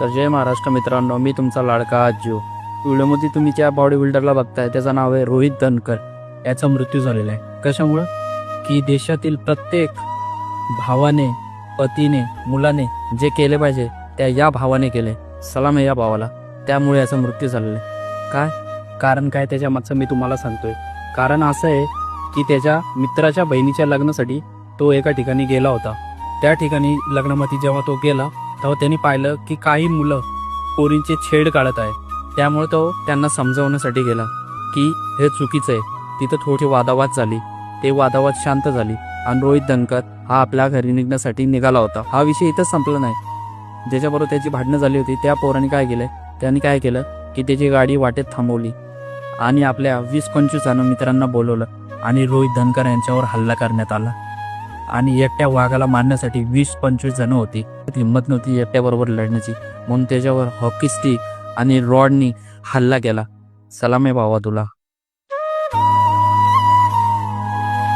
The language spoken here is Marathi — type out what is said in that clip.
तर जय महाराष्ट्र मित्रांनो, मी तुमचा लाडका आजू. व्हिडिओमध्ये तुम्ही ज्या बॉडी बिल्डरला बघताय त्याचं नाव आहे रोहित दनकर. याचा मृत्यू झालेला आहे. कशामुळं की देशातील प्रत्येक भावाने, पतीने, मुलाने जे केले पाहिजे त्या या भावाने केले. सलाम आहे या भावाला. त्यामुळे याचा मृत्यू झालेला आहे. काय कारण काय त्याच्या मागचं मी तुम्हाला सांगतोय. कारण असं आहे की त्याच्या मित्राच्या बहिणीच्या लग्नासाठी तो एका ठिकाणी गेला होता. त्या ठिकाणी लग्नामध्ये जेव्हा तो गेला तेव्हा त्यांनी पाहिलं की काही मुलं पोरींचे छेड काढत आहे. त्यामुळे तो त्यांना समजावण्यासाठी गेला की हे चुकीचं आहे. तिथं थोडी वादावाद झाली. ते वादावाद शांत झाली आणि रोहित दनकर हा आपल्या घरी निघण्यासाठी निघाला होता. हा विषय इथंच संपला नाही. ज्याच्याबरोबर त्याची भांडणं झाली होती त्या पोराने काय केलं, त्यांनी काय केलं की त्याची गाडी वाटेत थांबवली आणि आपल्या 20-25 जण मित्रांना बोलवलं आणि रोहित दनकर यांच्यावर हल्ला करण्यात आला. आणि एकट्या वाघाला मारण्यासाठी 20-25 जण होती. हिंमत नव्हती एकट्याबरोबर लढण्याची, म्हणून त्याच्यावर हॉकी स्टिक आणि रॉडनी हल्ला केला. सलाम आहे भावा तुला.